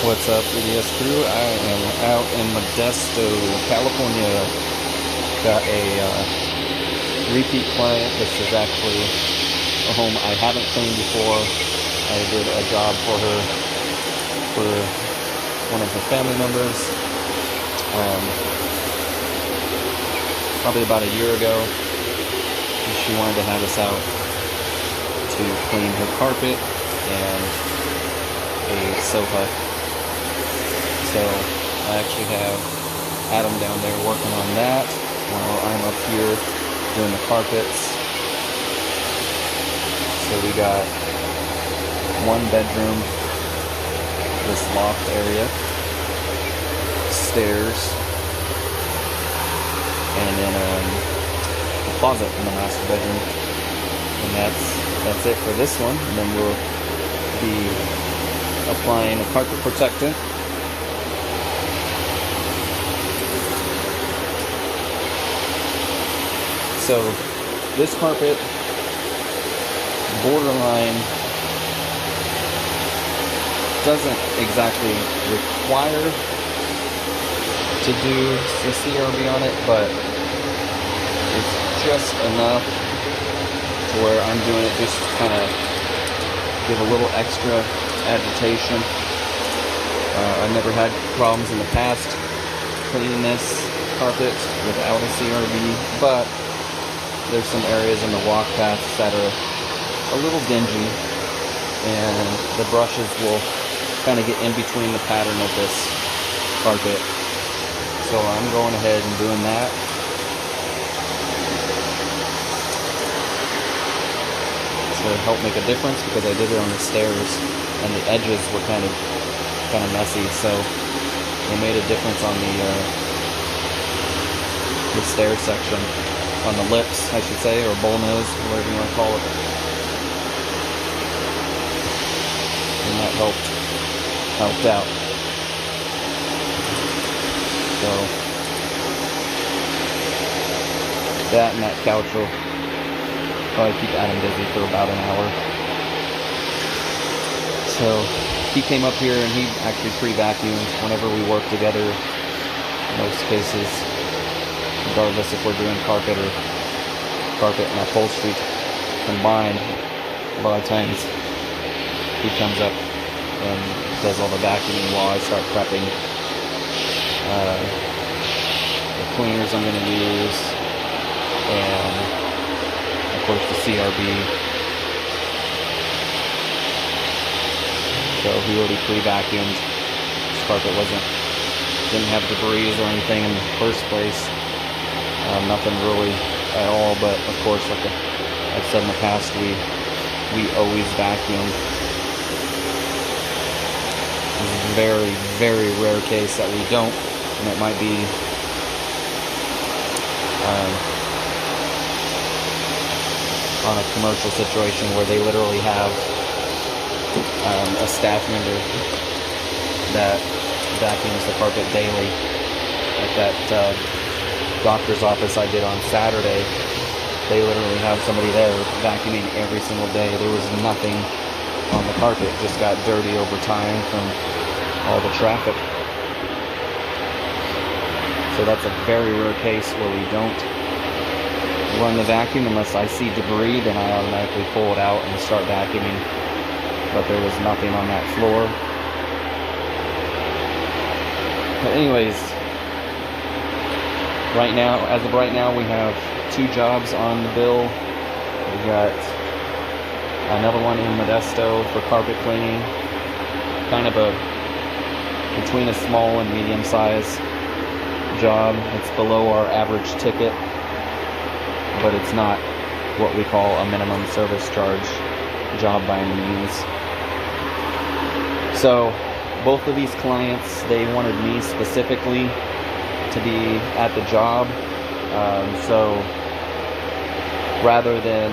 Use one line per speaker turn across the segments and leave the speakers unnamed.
What's up, EDS crew? I am out in Modesto, California. Got a repeat client. This is actually a home I haven't cleaned before. I did a job for her, for one of her family members, probably about a year ago. And she wanted to have us out to clean her carpet and a sofa. So I actually have Adam down there working on that while I'm up here doing the carpets. So we got one bedroom, this loft area, stairs, and then a closet in the master bedroom. And that's it for this one. And then we'll be applying a carpet protectant. So this carpet, borderline, doesn't exactly require to do the CRB on it, but it's just enough to where I'm doing it just to kind of give a little extra agitation. I've never had problems in the past cleaning this carpet without a CRB, but there's some areas in the walk paths that are a little dingy, and the brushes will kind of get in between the pattern of this carpet. So I'm going ahead and doing that. To help make a difference, because I did it on the stairs and the edges were kind of messy, so it made a difference on the stair section. On the lips, I should say, or bull nose, whatever you want to call it. And that helped out. So that and that couch will probably keep Adam busy for about an hour. So he came up here and he actually pre-vacuumed whenever we work together, in most cases. Regardless if we're doing carpet and upholstery combined, a lot of times he comes up and does all the vacuuming while I start prepping the cleaners I'm going to use, and of course the CRB. So he already pre-vacuumed. This carpet didn't have debris or anything in the first place. Nothing really at all, but of course, like I've said in the past, we always vacuum. It's a very, very rare case that we don't, and it might be on a commercial situation where they literally have a staff member that vacuums the carpet daily. Like that doctor's office I did on Saturday, they literally have somebody there vacuuming every single day. There was nothing on the carpet, it just got dirty over time from all the traffic. So that's a very rare case where we don't run the vacuum unless I see debris, then I automatically pull it out and start vacuuming. But there was nothing on that floor. But anyways, as of right now, we have 2 jobs on the bill. We got another one in Modesto for carpet cleaning. Kind of between a small and medium size job. It's below our average ticket, but it's not what we call a minimum service charge job by any means. So both of these clients, they wanted me specifically to be at the job, so rather than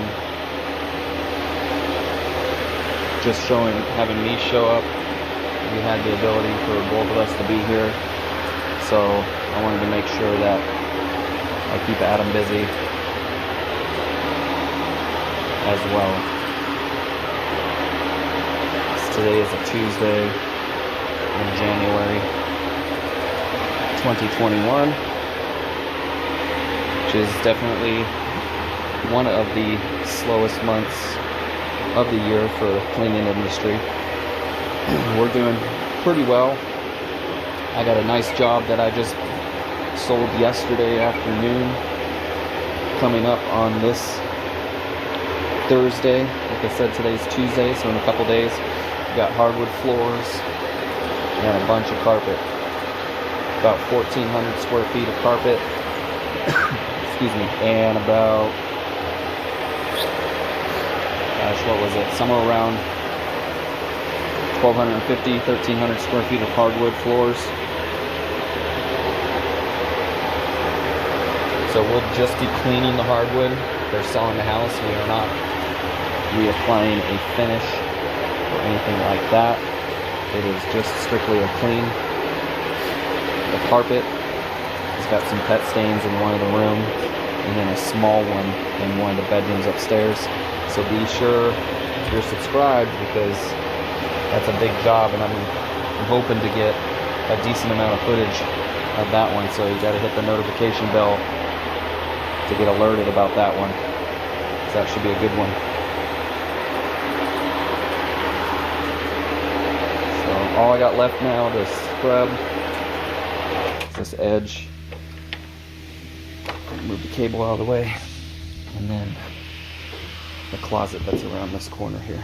just having me show up, we had the ability for both of us to be here. So I wanted to make sure that I keep Adam busy as well. Today is a Tuesday, in January 2021, which is definitely one of the slowest months of the year for the cleaning industry. We're doing pretty well. I got a nice job that I just sold yesterday afternoon, coming up on this Thursday. Like I said, today's Tuesday, so in a couple days, we got hardwood floors and a bunch of carpet. About 1,400 square feet of carpet. Excuse me. And about, gosh, what was it? Somewhere around 1,250, 1,300 square feet of hardwood floors. So we'll just be cleaning the hardwood. They're selling the house. We are not reapplying a finish or anything like that. It is just strictly a clean. The carpet has got some pet stains in one of the rooms, and then a small one in one of the bedrooms upstairs. So be sure you're subscribed, because that's a big job, and I'm hoping to get a decent amount of footage of that one. So you got to hit the notification bell to get alerted about that one. So that should be a good one. So all I got left now to scrub is this edge. Move the cable out of the way, and then the closet that's around this corner here.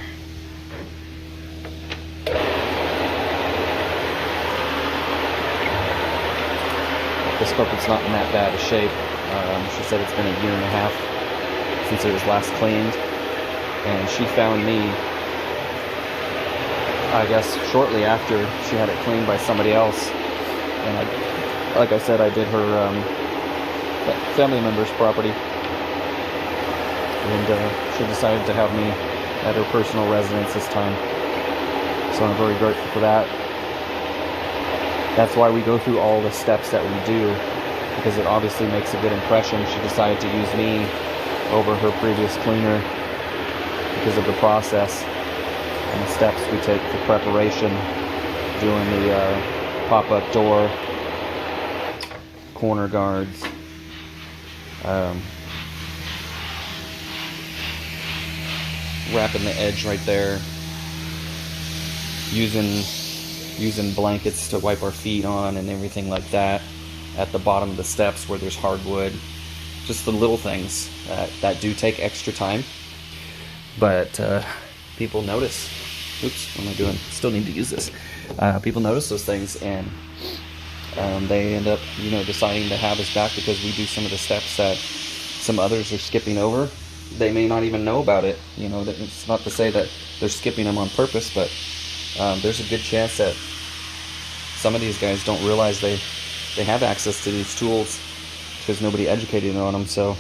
This carpet's not in that bad a shape. She said it's been 1.5 years since it was last cleaned, and she found me, I guess, shortly after she had it cleaned by somebody else. And like I said, I did her family member's property, and she decided to have me at her personal residence this time. So I'm very grateful for that. That's why we go through all the steps that we do, because it obviously makes a good impression. She decided to use me over her previous cleaner because of the process and the steps we take for preparation, doing the pop-up door, corner guards, wrapping the edge right there, using blankets to wipe our feet on and everything like that at the bottom of the steps where there's hardwood. Just the little things that do take extra time, but people notice. Oops, what am I doing? Still need to use this. People notice those things, and they end up, deciding to have us back because we do some of the steps that some others are skipping over. They may not even know about it. That it's not to say that they're skipping them on purpose, but there's a good chance that some of these guys don't realize they have access to these tools because nobody educated on them. So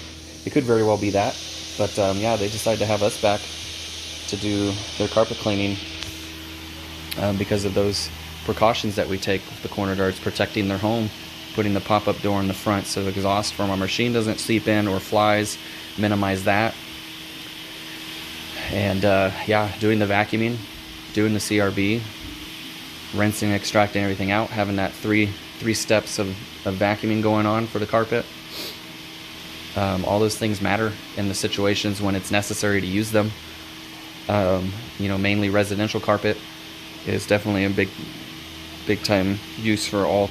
it could very well be that. But yeah, they decided to have us back to do their carpet cleaning because of those precautions that we take with the corner guards, protecting their home, putting the pop-up door in the front so exhaust from our machine doesn't seep in or flies, minimize that. And yeah, doing the vacuuming, doing the CRB, rinsing, extracting everything out, having that three steps of vacuuming going on for the carpet. All those things matter in the situations when it's necessary to use them. Mainly residential carpet is definitely a big time use for all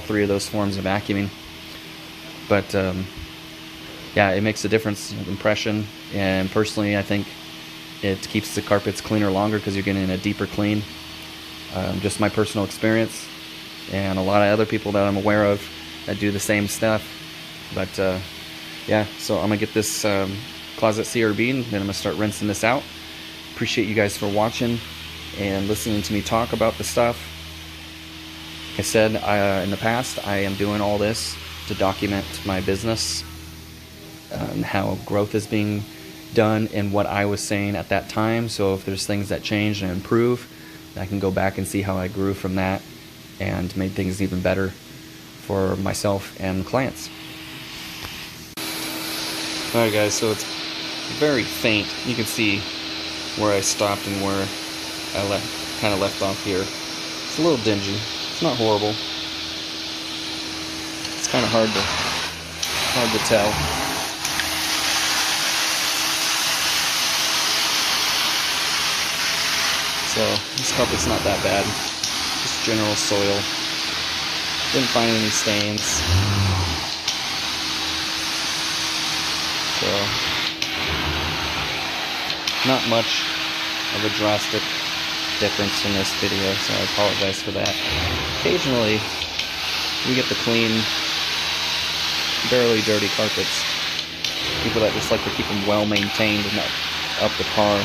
three of those forms of vacuuming. But yeah, it makes a difference in impression, and personally I think it keeps the carpets cleaner longer because you're getting a deeper clean. Just my personal experience, and a lot of other people that I'm aware of that do the same stuff. But yeah, so I'm gonna get this closet CRB, and then I'm gonna start rinsing this out. Appreciate you guys for watching and listening to me talk about the stuff. Like I said, in the past, I am doing all this to document my business, how growth is being done, and what I was saying at that time. So if there's things that change and improve, I can go back and see how I grew from that and made things even better for myself and clients. Alright guys, so it's very faint. You can see where I stopped and where I kind of left off here. It's a little dingy. It's not horrible. It's kind of hard to tell. So this carpet's not that bad. Just general soil. Didn't find any stains. So not much of a drastic difference in this video, so I apologize for that. Occasionally we get the clean, barely dirty carpets. People that just like to keep them well maintained and up to par.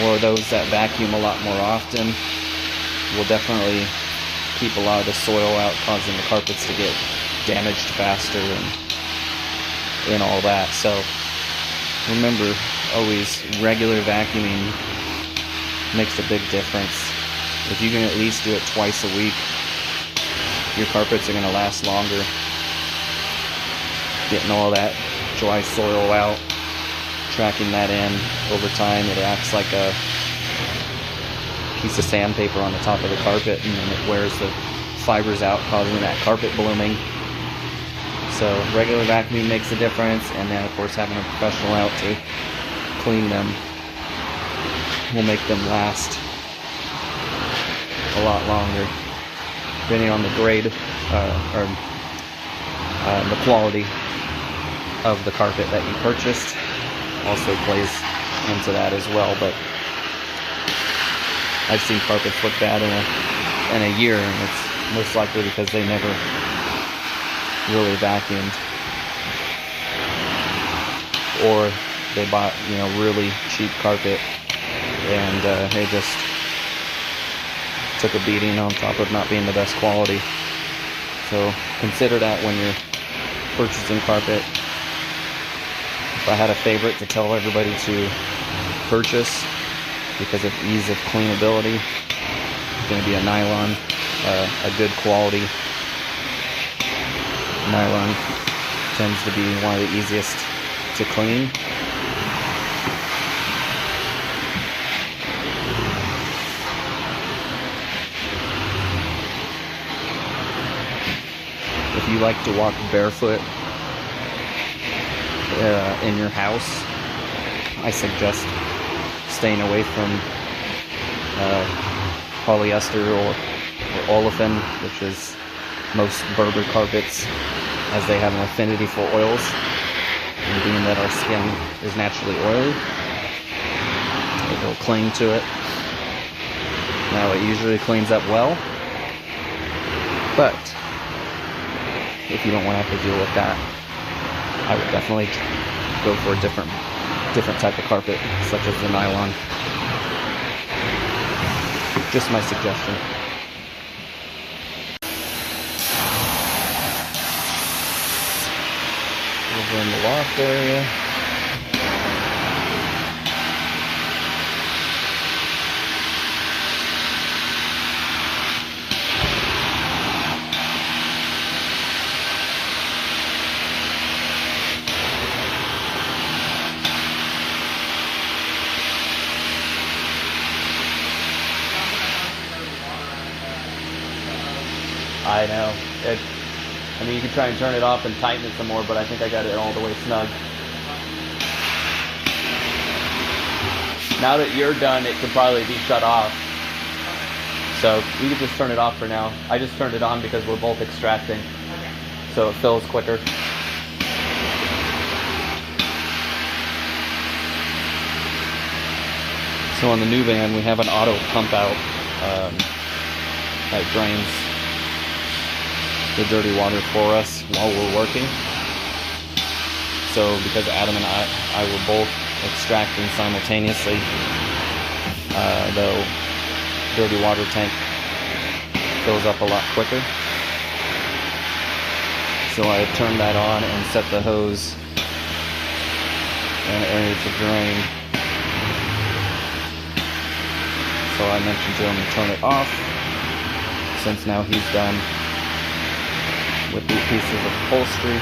Or those that vacuum a lot more often will definitely keep a lot of the soil out, causing the carpets to get damaged faster and all that. So remember, always regular vacuuming makes a big difference. If you can at least do it twice a week, your carpets are going to last longer. Getting all that dry soil out, tracking that in over time, it acts like a piece of sandpaper on the top of the carpet, and then it wears the fibers out, causing that carpet blooming. So regular vacuuming makes a difference, and then of course having a professional out to clean them will make them last a lot longer, depending on the grade or the quality of the carpet that you purchased. Also plays into that as well. But I've seen carpets look bad in a year, and it's most likely because they never really vacuumed, or they bought, you know, really cheap carpet and they just took a beating on top of not being the best quality. So consider that when you're purchasing carpet. If I had a favorite to tell everybody to purchase because of ease of cleanability, it's going to be a nylon, a good quality nylon. Tends to be one of the easiest to clean. If you like to walk barefoot in your house, I suggest staying away from polyester or olefin, which is most Berber carpets, as they have an affinity for oils, and being that our skin is naturally oily, it will cling to it. Now, it usually cleans up well, but if you don't want to have to deal with that, I would definitely go for a different type of carpet, such as the nylon. Just my suggestion. Over in the loft area. I know. I mean, you can try and turn it off and tighten it some more, but I think I got it all the way snug. Now that you're done, it could probably be shut off. So you can just turn it off for now. I just turned it on because we're both extracting, so it fills quicker. So on the new van, we have an auto pump out that drains the dirty water for us while we're working. So because Adam and I were both extracting simultaneously, the dirty water tank fills up a lot quicker. So I turned that on and set the hose in an area to drain. So I mentioned to him to turn it off, since now he's done with these pieces of upholstery,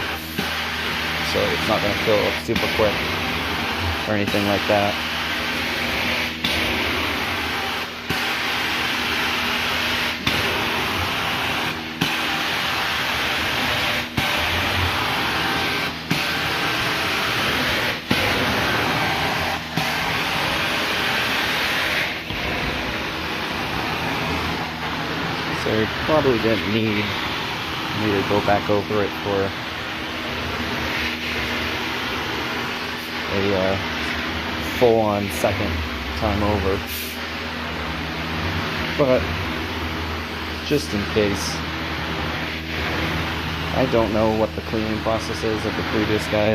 so it's not going to fill up super quick or anything like that. So we probably didn't need me to go back over it for a full-on second time over. But just in case, I don't know what the cleaning process is of the previous guy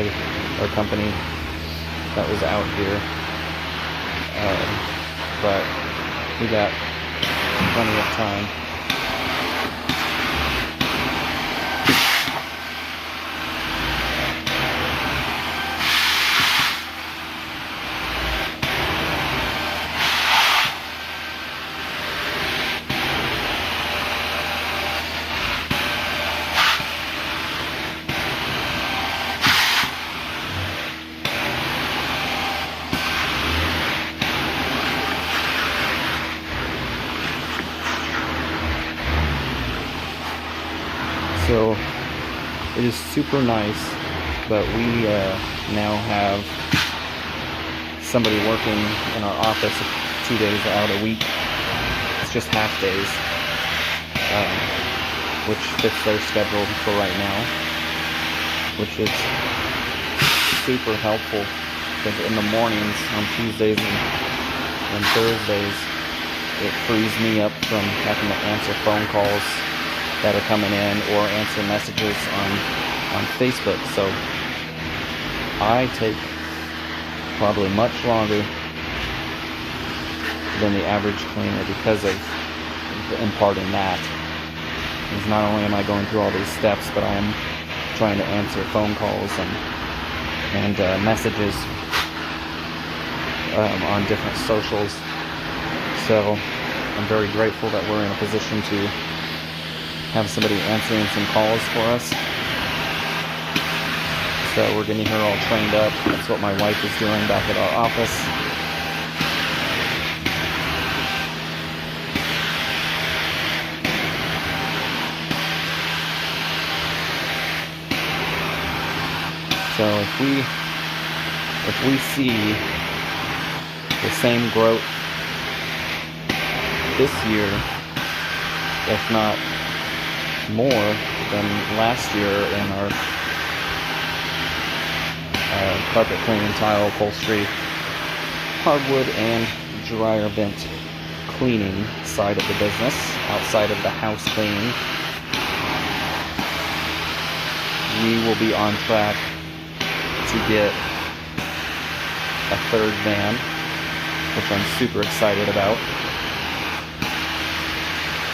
or company that was out here, but we got plenty of time. So it is super nice, but we now have somebody working in our office 2 days out a week. It's just half days, which fits their schedule for right now, which is super helpful, because in the mornings on Tuesdays and Thursdays it frees me up from having to answer phone calls that are coming in or answer messages on Facebook. So I take probably much longer than the average cleaner because of imparting that. Because not only am I going through all these steps, but I am trying to answer phone calls and messages on different socials. So I'm very grateful that we're in a position to have somebody answering some calls for us. So we're getting her all trained up. That's what my wife is doing back at our office. So if we see the same growth this year, if not more than last year in our carpet cleaning, tile, upholstery, hardwood, and dryer vent cleaning side of the business, outside of the house cleaning, we will be on track to get a third van, which I'm super excited about.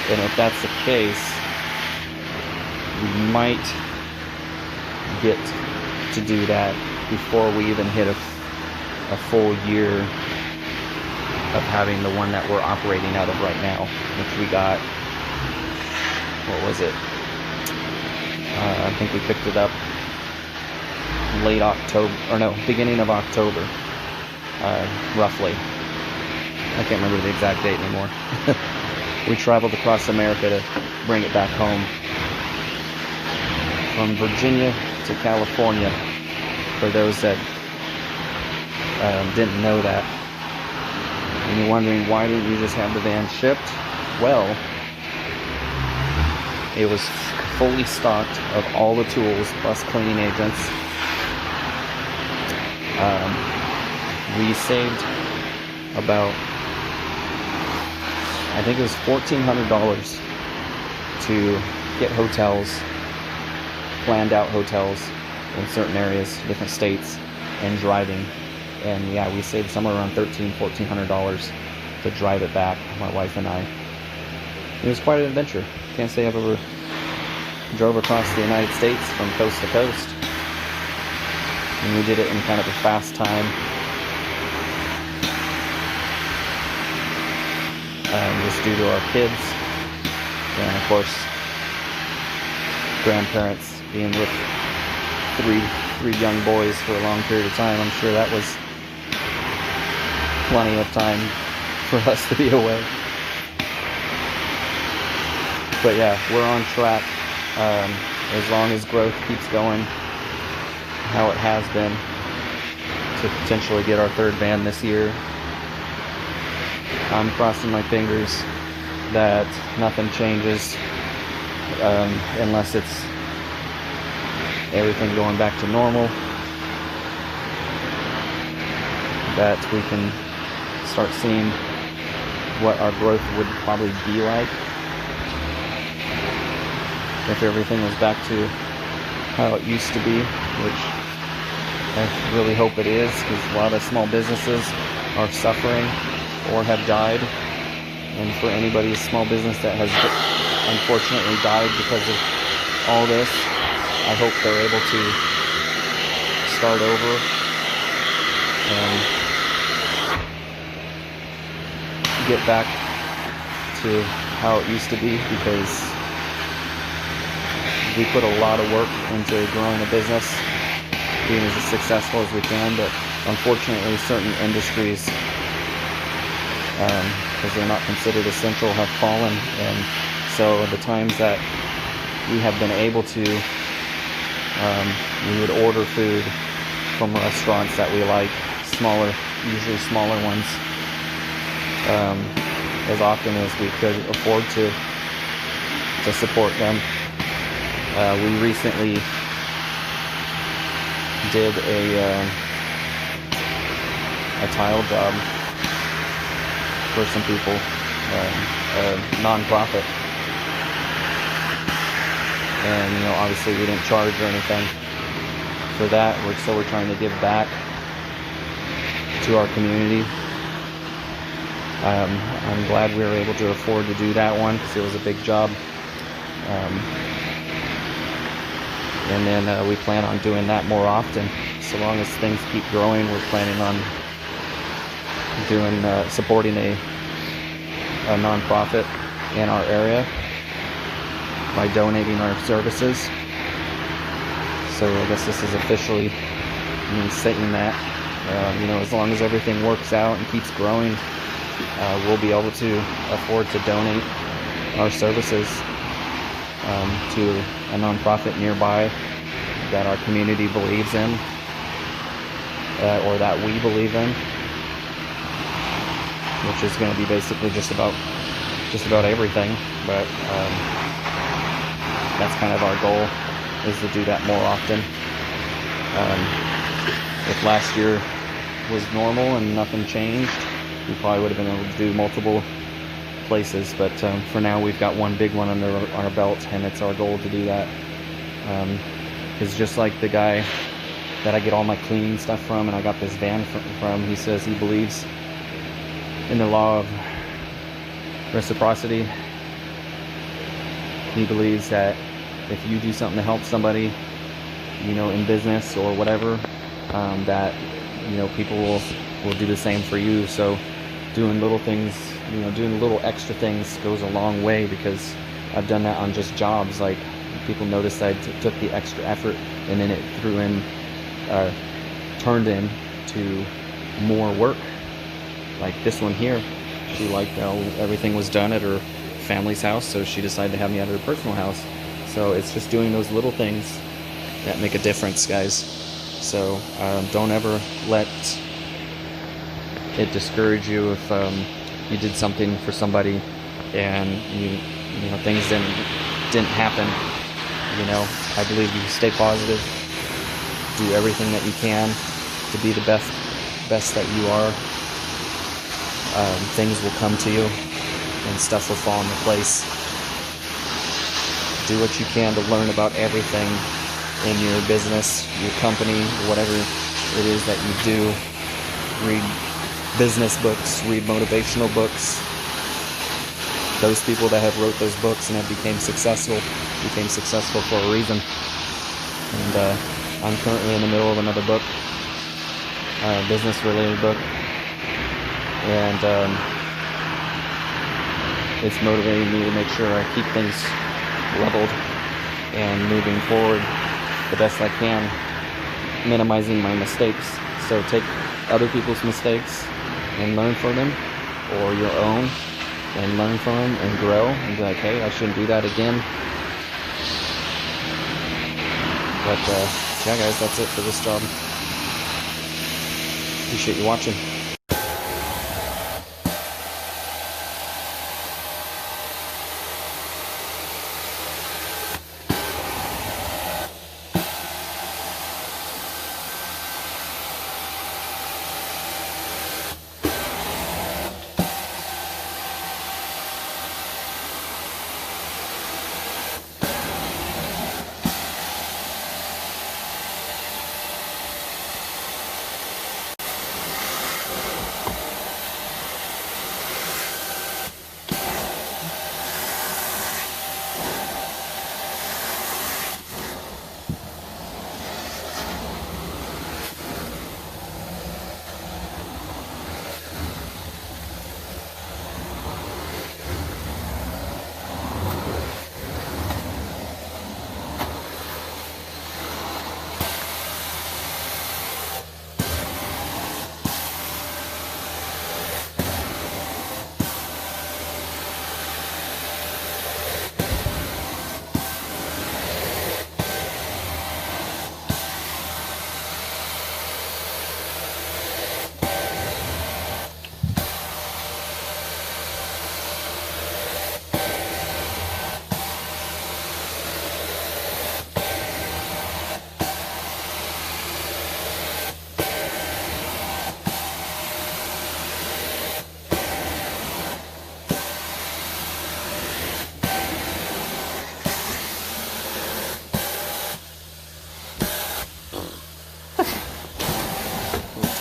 And if that's the case, we might get to do that before we even hit a full year of having the one that we're operating out of right now, which we got, what was it? I think we picked it up late October, or no, beginning of October, roughly. I can't remember the exact date anymore. We traveled across America to bring it back home. From Virginia to California, for those that didn't know that. And you're wondering, why didn't you just have the van shipped? Well, it was fully stocked of all the tools plus cleaning agents. We saved about, I think it was $1,400 to get hotels, planned out hotels in certain areas, different states, and driving. And yeah, we saved somewhere around $1,400 to drive it back, my wife and I. It was quite an adventure. Can't say I've ever drove across the United States from coast to coast. And we did it in kind of a fast time. Just due to our kids. And of course, grandparents being with three young boys for a long period of time. I'm sure that was plenty of time for us to be away. But yeah, we're on track. As long as growth keeps going how it has been, to potentially get our third van this year. I'm crossing my fingers that nothing changes unless it's everything going back to normal, that we can start seeing what our growth would probably be like if everything was back to how it used to be, which I really hope it is, because a lot of small businesses are suffering or have died. And for anybody's small business that has unfortunately died because of all this, I hope they're able to start over and get back to how it used to be, because we put a lot of work into growing a business, being as successful as we can, but unfortunately certain industries, because they're not considered essential, have fallen. And so the times that we have been able to, we would order food from restaurants that we like, usually smaller ones, as often as we could afford to support them. We recently did a tile job for some people, a non-profit, and obviously we didn't charge or anything for that. We're trying to give back to our community. I'm glad we were able to afford to do that one, because it was a big job. And then we plan on doing that more often. So long as things keep growing, we're planning on supporting a non-profit in our area by donating our services. So I guess this is officially me saying that. As long as everything works out and keeps growing, we'll be able to afford to donate our services to a nonprofit nearby that our community believes in, or that we believe in, which is going to be basically just about everything. But that's kind of our goal, is to do that more often. If last year was normal and nothing changed, we probably would have been able to do multiple places, but for now we've got one big one under our belt, and it's our goal to do that. Because just like the guy that I get all my cleaning stuff from, and I got this van from, he says he believes in the law of reciprocity. He believes that if you do something to help somebody, in business or whatever, that people will do the same for you. So doing little things, doing little extra things goes a long way, because I've done that on just jobs. Like, people noticed I took the extra effort, and then it turned into more work. Like this one here, she liked how everything was done at her family's house, so she decided to have me at her personal house. So it's just doing those little things that make a difference, guys. So don't ever let it discourage you if you did something for somebody and things didn't happen. I believe you stay positive, do everything that you can to be the best that you are. Things will come to you, and stuff will fall into place. Do what you can to learn about everything in your business, your company, whatever it is that you do. Read business books, read motivational books. Those people that have wrote those books and have became successful for a reason. And I'm currently in the middle of another book, business-related book, and it's motivating me to make sure I keep things leveled and moving forward the best I can, minimizing my mistakes. So take other people's mistakes and learn from them, or your own, and learn from them and grow, and be like, hey, I shouldn't do that again. But yeah, guys, that's it for this job. Appreciate you watching.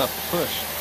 just have to push.